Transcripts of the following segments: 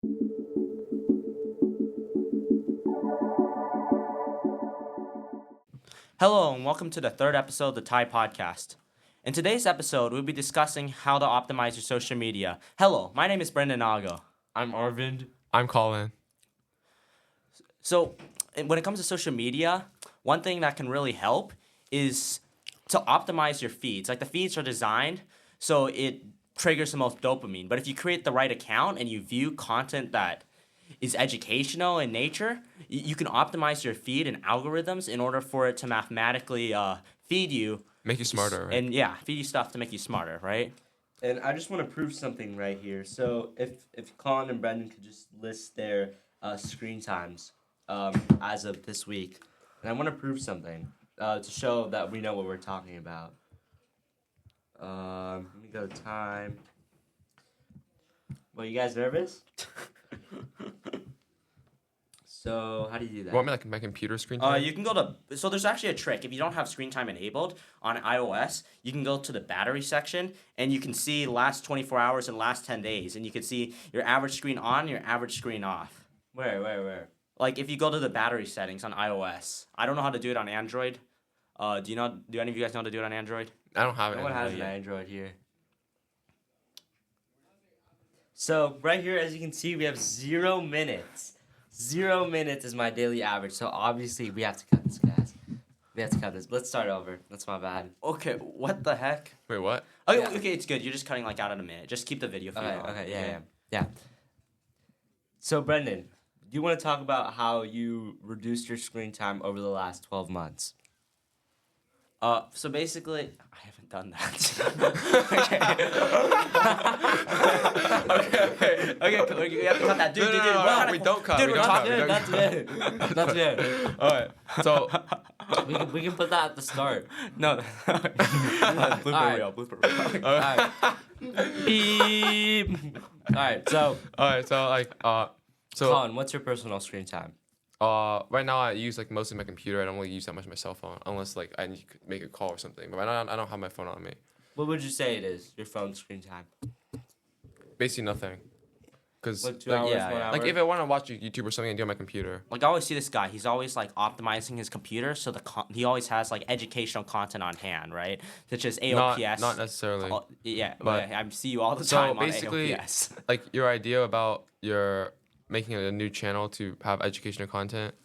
Hello and welcome to the third episode of the Thai podcast. In today's episode, we'll be discussing how to optimize your social media. Hello, my name is Brendan Nago. I'm Arvind. I'm Colin. So, when it comes to social media, one thing that can really help is to optimize your feeds. Like the feeds are designed so it triggers the most dopamine. But if you create the right account and you view content that is educational in nature, you can optimize your feed and algorithms in order for it to mathematically feed you. Make you smarter, right? And feed you stuff to make you smarter, right? And I just want to prove something right here. So if Colin and Brendan could just list their screen times as of this week. And I want to prove something to show that we know what we're talking about. Let me go to time. Well, you guys nervous? So how do you do that? Want me like my computer screen time? You can go to, so there's actually a trick. If you don't have screen time enabled on iOS, you can go to the battery section and you can see last 24 hours and last 10 days. And you can see your average screen on, your average screen off. Where? Like if you go to the battery settings on iOS. I don't know how to do it on Android. Do any of you guys know how to do it on Android? I don't have it. No one has an Android here. So right here, as you can see, we have 0 minutes. 0 minutes is my daily average. So obviously we have to cut this, guys. We have to cut this. Let's start over. That's my bad. Okay, what the heck? Wait, what? Okay, Yeah. okay, it's good. You're just cutting like out in a minute. Just keep the video feed on. Okay, yeah. So Brendan, do you want to talk about how you reduced your screen time over the last 12 months? So basically, I haven't done that. Okay, we have to cut that. Dude, No, we don't cut. Dude, We we're don't talking. cut. That's it. That's it. All right. So, We can put that at the start. No. Blooper Alright. reel. Blooper reel. All right. Beep. All right. So, Colin, what's your personal screen time? right now I use like mostly my computer. I don't really use that much my cell phone unless like I need to make a call or something. But right now I don't have my phone on me. What would you say it is? Your phone screen time? Basically nothing. Cause Like 2 like, hours, yeah, 1 yeah. hour? like if I want to watch YouTube or something, I do it on my computer. Like I always see this guy. He's always like optimizing his computer, so he always has like educational content on hand, right? Such as AOPS. Not necessarily. But I see you all the So time on basically, AOPS. like your idea about your making a new channel to have educational content,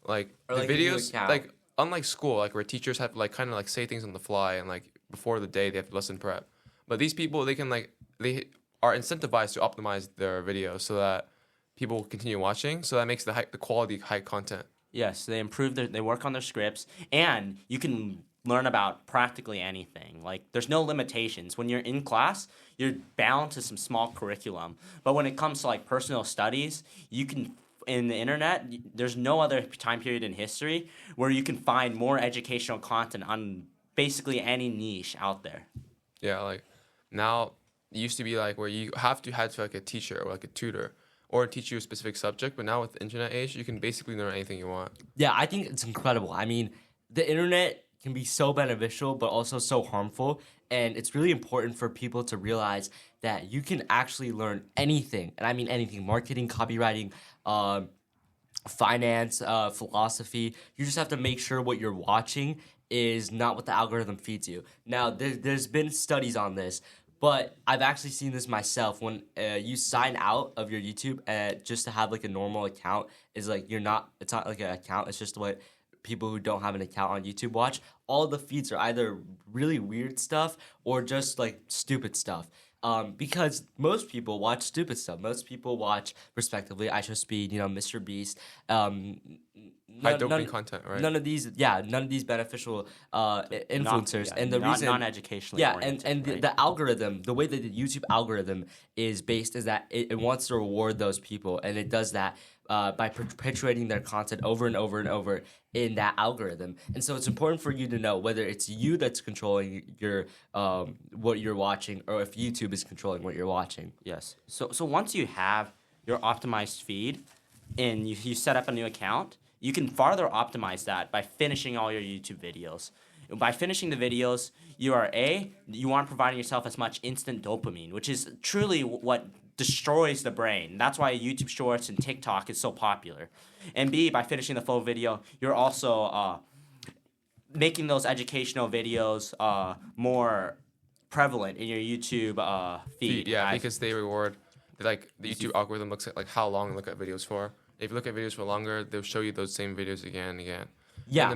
like Or the like a new videos, account. like unlike school, like where teachers have to like kind of like say things on the fly and like before the day they have to lesson prep. But these people, they are incentivized to optimize their videos so that people will continue watching. So that makes the quality high content. Yes, they they work on their scripts, and you can learn about practically anything. Like, there's no limitations. When you're in class, you're bound to some small curriculum. But when it comes to, like, personal studies, you can, in the internet, there's no other time period in history where you can find more educational content on basically any niche out there. Yeah, like now it used to be like where you have to like a teacher or like a tutor or teach you a specific subject. But now with the internet age, you can basically learn anything you want. Yeah, I think it's incredible. I mean, the internet can be so beneficial, but also so harmful. And it's really important for people to realize that you can actually learn anything. And I mean anything: marketing, copywriting, finance, philosophy. You just have to make sure what you're watching is not what the algorithm feeds you. Now, there's been studies on this, but I've actually seen this myself. When you sign out of your YouTube just to have like a normal account, it's not like an account, it's just what people who don't have an account on YouTube watch. All the feeds are either really weird stuff or just like stupid stuff. Because most people watch stupid stuff. Most people watch, respectively, IShowSpeed, Mr. Beast. High dopamine content, right? None of these beneficial influencers. And the reason non-educationally oriented, and right? the algorithm, the way that the YouTube algorithm is based is that it wants to reward those people, and it does that by perpetuating their content over and over and over in that algorithm. And so it's important for you to know whether it's you that's controlling your what you're watching, or if YouTube is controlling what you're watching. Yes. So once you have your optimized feed and you set up a new account, you can farther optimize that by finishing all your YouTube videos. By finishing the videos, you aren't providing yourself as much instant dopamine, which is truly what destroys the brain. That's why YouTube Shorts and TikTok is so popular. And B, by finishing the full video, you're also making those educational videos more prevalent in your YouTube feed. Yeah, because they reward, like the YouTube algorithm looks at like how long you look at videos for. If you look at videos for longer, they'll show you those same videos again and again. Yeah.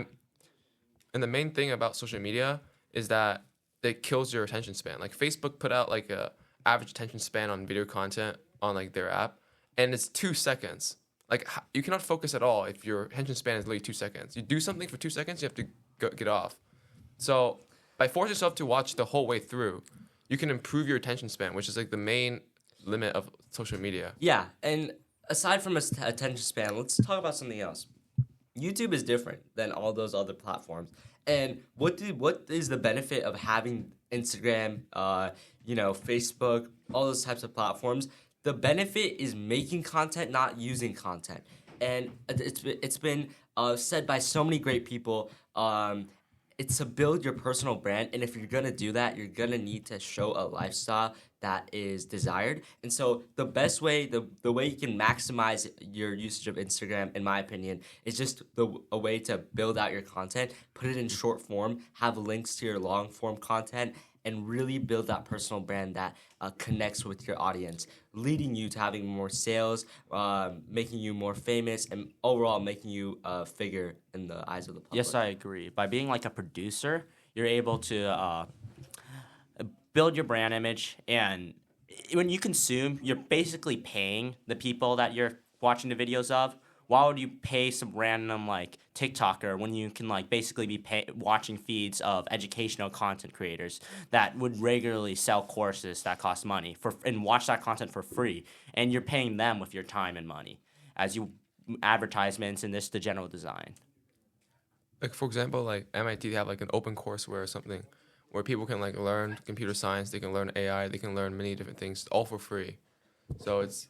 And the main thing about social media is that it kills your attention span. Like Facebook put out like a average attention span on video content on like their app, and it's 2 seconds. Like you cannot focus at all if your attention span is literally 2 seconds. You do something for 2 seconds, you have to get off. So by forcing yourself to watch the whole way through, you can improve your attention span, which is like the main limit of social media. Yeah, and aside from attention span, let's talk about something else. YouTube is different than all those other platforms. And what is the benefit of having Instagram, Facebook, all those types of platforms? The benefit is making content, not using content. And it's been said by so many great people. It's to build your personal brand, and if you're gonna do that, you're gonna need to show a lifestyle that is desired. And so the best way, the way you can maximize your usage of Instagram, in my opinion, is just a way to build out your content, put it in short form, have links to your long form content, and really build that personal brand that connects with your audience, leading you to having more sales, making you more famous, and overall making you a figure in the eyes of the public. Yes, I agree. By being like a producer, you're able to build your brand image, and when you consume, you're basically paying the people that you're watching the videos of. Why would you pay some random like TikToker when you can like basically be watching feeds of educational content creators that would regularly sell courses that cost money and watch that content for free, and you're paying them with your time and money as you advertisements and the general design. Like for example, like MIT, they have like an open courseware or something where people can like learn computer science, they can learn AI, they can learn many different things all for free. So it's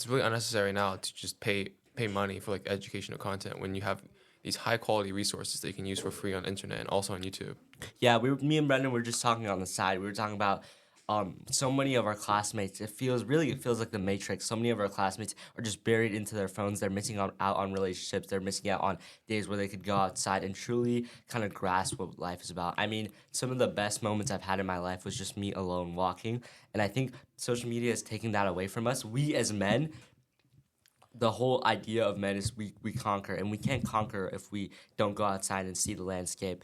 really unnecessary now to just pay money for like educational content when you have these high quality resources that you can use for free on internet and also on YouTube. Yeah, me and Brendan were just talking on the side. We were talking about so many of our classmates. It feels like the Matrix. So many of our classmates are just buried into their phones. They're missing out on relationships. They're missing out on days where they could go outside and truly kind of grasp what life is about. I mean, some of the best moments I've had in my life was just me alone walking. And I think social media is taking that away from us. We as men, the whole idea of men is we conquer, and we can't conquer if we don't go outside and see the landscape.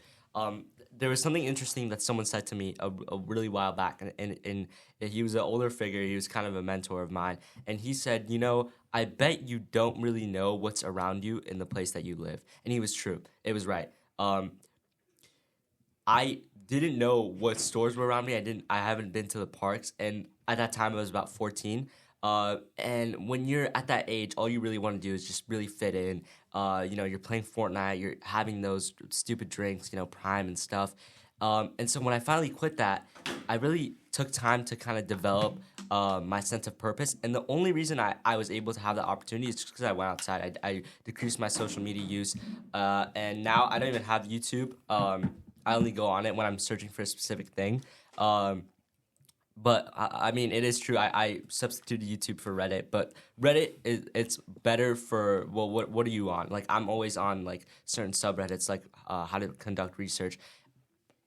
There was something interesting that someone said to me a really while back, and he was an older figure. He was kind of a mentor of mine, and he said, I bet you don't really know what's around you in the place that you live. And he was true. It was right. I didn't know what stores were around me. I haven't been to the parks, and at that time I was about 14. And when you're at that age, all you really want to do is just really fit in. You're playing Fortnite, you're having those stupid drinks, Prime and stuff. And so when I finally quit that, I really took time to kind of develop my sense of purpose. And the only reason I was able to have that opportunity is just because I went outside. I decreased my social media use. And now I don't even have YouTube. I only go on it when I'm searching for a specific thing. But I mean, it is true. I substituted YouTube for Reddit, but Reddit it's better for what are you on? Like I'm always on like certain subreddits, like how to conduct research.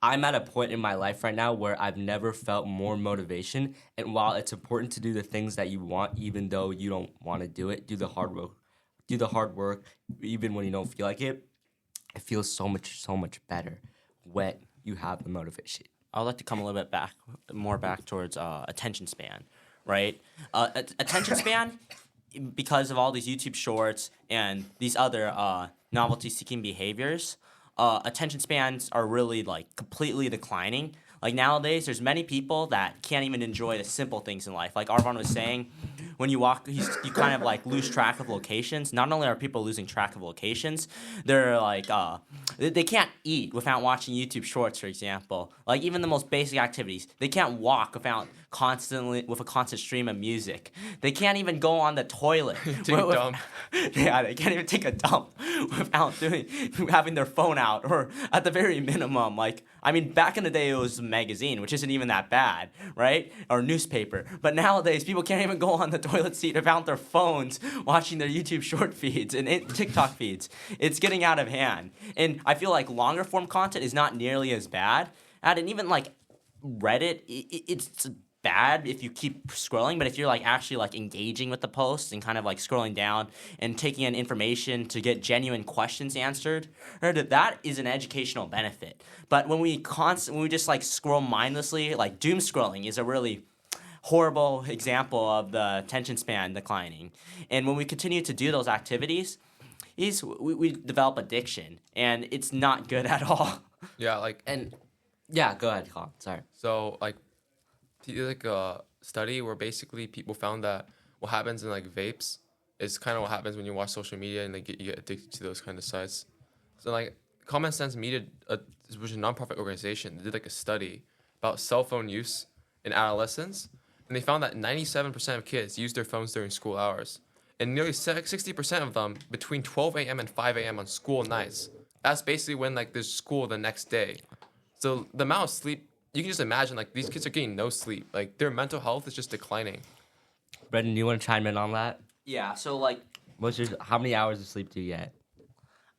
I'm at a point in my life right now where I've never felt more motivation. And while it's important to do the things that you want, even though you don't want to do it, do the hard work, even when you don't feel like it. It feels so much better when you have the motivation. I would like to come a little bit back towards attention span, right? Attention span, because of all these YouTube shorts and these other novelty-seeking behaviors, attention spans are really like completely declining. Like nowadays, there's many people that can't even enjoy the simple things in life. Like Arvon was saying, when you walk, you kind of like lose track of locations. Not only are people losing track of locations, they're like they can't eat without watching YouTube Shorts, for example. Like even the most basic activities, they can't walk without with a constant stream of music. They can't even go on the toilet. Take a dump. Yeah, they can't even take a dump without having their phone out, or at the very minimum, like, I mean, back in the day it was a magazine, which isn't even that bad, right? Or newspaper. But nowadays people can't even go on the toilet seat without their phones watching their YouTube short feeds and TikTok feeds. It's getting out of hand. And I feel like longer form content is not nearly as bad. And even like Reddit, it's bad if you keep scrolling, but if you're like actually like engaging with the posts and kind of like scrolling down and taking in information to get genuine questions answered, that is an educational benefit. But when we just like scroll mindlessly, like doom scrolling is a really horrible example of the attention span declining. And when we continue to do those activities, we develop addiction, and it's not good at all. Yeah, like, And yeah, go ahead, Colin. Sorry. so like like a study where basically people found that what happens in like vapes is kind of what happens when you watch social media and you get addicted to those kind of sites. So like Common Sense Media, which is a nonprofit organization, they did like a study about cell phone use in adolescents, and they found that 97% of kids use their phones during school hours, and nearly 60% of them between 12 a.m. and 5 a.m. on school nights. That's basically when like there's school the next day. So the amount of sleep, you can just imagine, like, these kids are getting no sleep. Like, their mental health is just declining. Brendan, do you want to chime in on that? Yeah, so like How many hours of sleep do you get?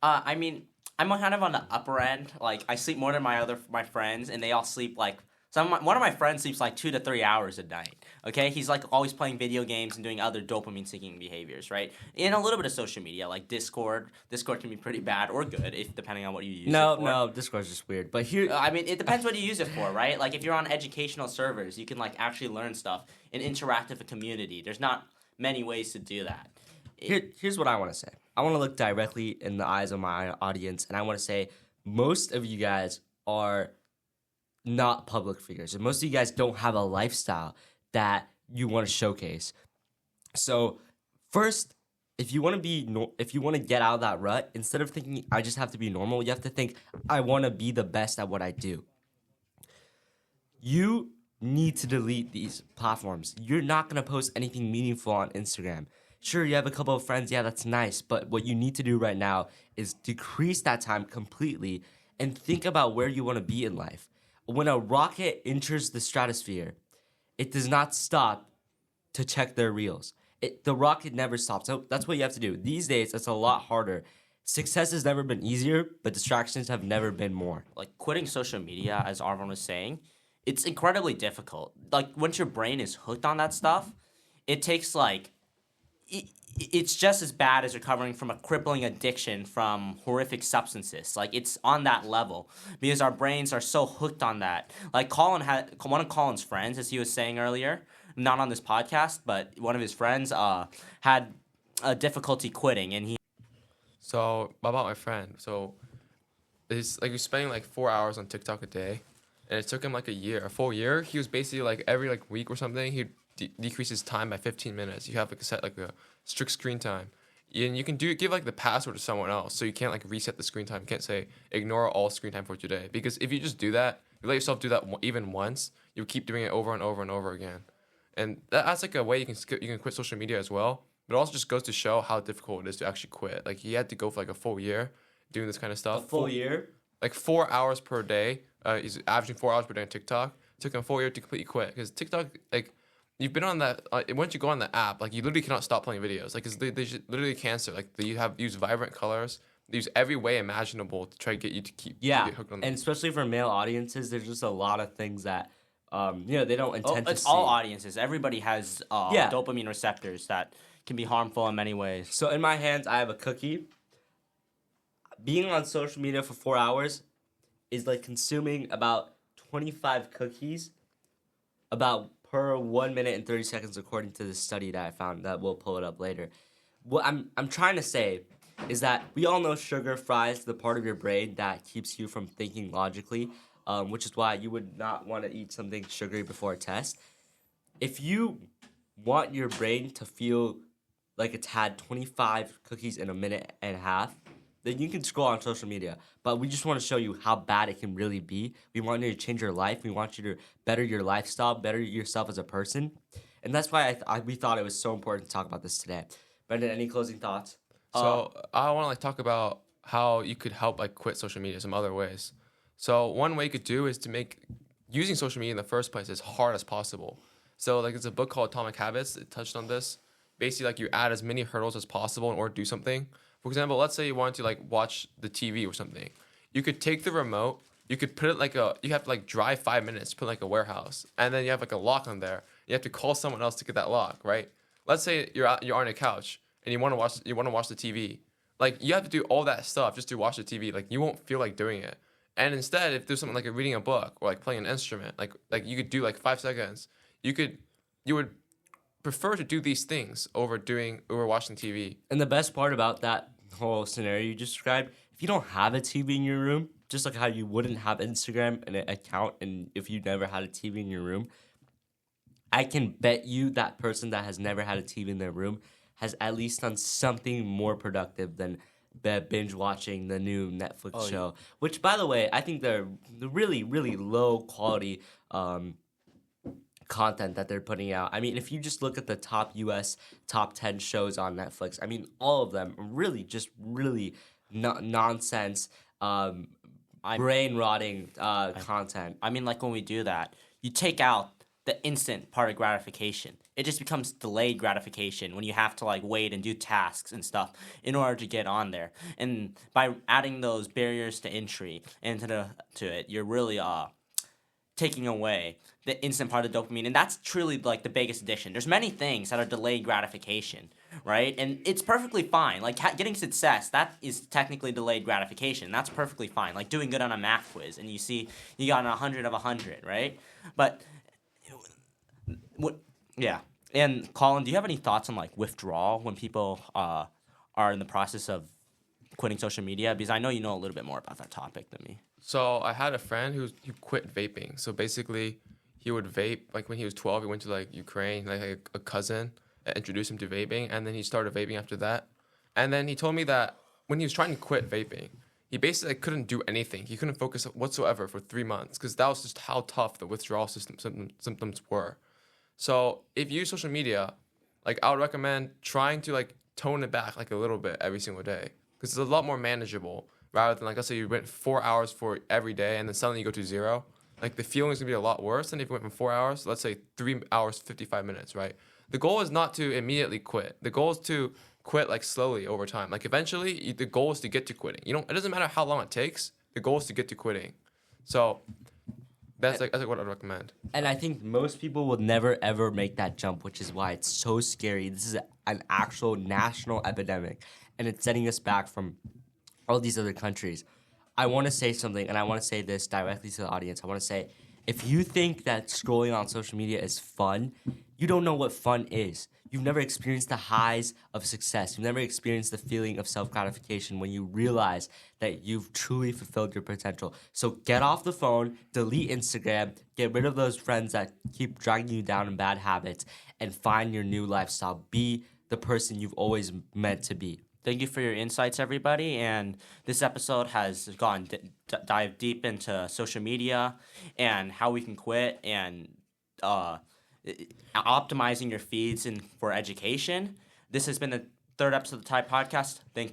I mean, I'm kind of on the upper end. Like, I sleep more than my friends, and they all sleep like one of my friends sleeps like 2 to 3 hours a night. Okay, he's like always playing video games and doing other dopamine-seeking behaviors, right? And a little bit of social media, like Discord. Discord can be pretty bad or good, if depending on what you use. No, Discord's just weird. But here, I mean, it depends what you use it for, right? Like if you're on educational servers, you can like actually learn stuff and interact with a community. There's not many ways to do that. Here's what I want to say. I want to look directly in the eyes of my audience, and I want to say most of you guys are not public figures, and most of you guys don't have a lifestyle that you want to showcase. So first, if you want to get out of that rut, instead of thinking I just have to be normal, you have to think I want to be the best at what I do. You need to delete these platforms. You're not going to post anything meaningful on Instagram. Sure, you have a couple of friends, yeah, that's nice, but what you need to do right now is decrease that time completely and think about where you want to be in life. When a rocket enters the stratosphere, it does not stop to check their reels. The rocket never stops. So that's what you have to do. These days, it's a lot harder. Success has never been easier, but distractions have never been more. Like quitting social media, as Arvon was saying, it's incredibly difficult. Like once your brain is hooked on that stuff, it takes like it's just as bad as recovering from a crippling addiction from horrific substances. Like it's on that level because our brains are so hooked on that. Like one of Colin's friends, as he was saying earlier, not on this podcast, but one of his friends had a difficulty quitting, and he. So about my friend, so it's like he's spending like 4 hours on TikTok a day, and it took him like a full year. He was basically like every like week or something, he'd decrease his time by 15 minutes. You have like a strict screen time, and you can give like the password to someone else, so you can't like reset the screen time. You can't say ignore all screen time for today, because if you just do that, you let yourself do that even once, you keep doing it over and over and over again, and that's like a way you can quit social media as well. But it also just goes to show how difficult it is to actually quit. Like he had to go for like a full year doing this kind of stuff. A full year? Like 4 hours per day. He's averaging 4 hours per day on TikTok. It took him a full year to completely quit, because TikTok, like, you've been on that. Once you go on the app, like you literally cannot stop playing videos. Like they literally cancel. Like they use vibrant colors. They use every way imaginable to try to get you to get hooked on them. And especially for male audiences, there's just a lot of things that they don't intend to see. It's all audiences. Everybody has dopamine receptors that can be harmful in many ways. So in my hands, I have a cookie. Being on social media for 4 hours is like consuming about 25 cookies, about per 1 minute and 30 seconds, according to this study that I found that we'll pull it up later. What I'm trying to say is that we all know sugar fries the part of your brain that keeps you from thinking logically, which is why you would not want to eat something sugary before a test. If you want your brain to feel like it's had 25 cookies in a minute and a half, then you can scroll on social media. But we just want to show you how bad it can really be. We want you to change your life. We want you to better your lifestyle, better yourself as a person. And that's why we thought it was so important to talk about this today. Brendan, any closing thoughts? So I want to like talk about how you could help like quit social media some other ways. So one way you could do is to make using social media in the first place as hard as possible. So like there's a book called Atomic Habits. It touched on this. Basically, like you add as many hurdles as possible in order to do something. For example, let's say you want to like watch the TV or something. You could take the remote. You could put it like you have to like drive 5 minutes, put like a warehouse, and then you have like a lock on there. You have to call someone else to get that lock, right? Let's say you're on a couch and you want to watch the TV. Like you have to do all that stuff just to watch the TV. Like you won't feel like doing it. And instead, if there's something like reading a book or like playing an instrument, like you could do like 5 seconds. You would prefer to do these things over watching TV. And the best part about that whole scenario you just described, if you don't have a TV in your room, just like how you wouldn't have Instagram and an account, and if you never had a TV in your room, I can bet you that person that has never had a TV in their room has at least done something more productive than binge watching the new Netflix show. Which, by the way, I think they're really, really low quality content that they're putting out. I mean, if you just look at the top US top 10 shows on Netflix, I mean, all of them really nonsense, brain rotting content. I mean, like when we do that, you take out the instant part of gratification. It just becomes delayed gratification when you have to like wait and do tasks and stuff in order to get on there. And by adding those barriers to entry into it, you're really taking away the instant part of the dopamine, and that's truly like the biggest addiction. There's many things that are delayed gratification, right? And it's perfectly fine. Like getting success, that is technically delayed gratification. That's perfectly fine. Like doing good on a math quiz, and you see you got 100 of 100, right? But what? Yeah. And Colin, do you have any thoughts on like withdrawal when people are in the process of quitting social media? Because I know you know a little bit more about that topic than me. So I had a friend who quit vaping. So basically, he would vape. Like when he was 12, he went to like Ukraine, like a cousin introduced him to vaping, and then he started vaping after that. And then he told me that when he was trying to quit vaping, he basically couldn't do anything. He couldn't focus whatsoever for 3 months because that was just how tough the withdrawal symptoms were. So if you use social media, like I would recommend trying to like tone it back like a little bit every single day because it's a lot more manageable rather than like let's say you went 4 hours for every day and then suddenly you go to 0. Like the feeling is gonna be a lot worse than if you went from 4 hours, let's say 3 hours 55 minutes, right? The goal is not to immediately quit. The goal is to quit like slowly over time. Like eventually, the goal is to get to quitting. It doesn't matter how long it takes. The goal is to get to quitting. So that's what I'd recommend. And I think most people will never ever make that jump, which is why it's so scary. This is an actual national epidemic, and it's setting us back from all these other countries. I want to say something, and I want to say this directly to the audience. I want to say, if you think that scrolling on social media is fun, you don't know what fun is. You've never experienced the highs of success. You've never experienced the feeling of self-gratification when you realize that you've truly fulfilled your potential. So get off the phone, delete Instagram, get rid of those friends that keep dragging you down in bad habits, and find your new lifestyle. Be the person you've always meant to be. Thank you for your insights, everybody. And this episode has gone dive deep into social media and how we can quit and optimizing your feeds and for education. This has been the third episode of the Tide Podcast. Thank you.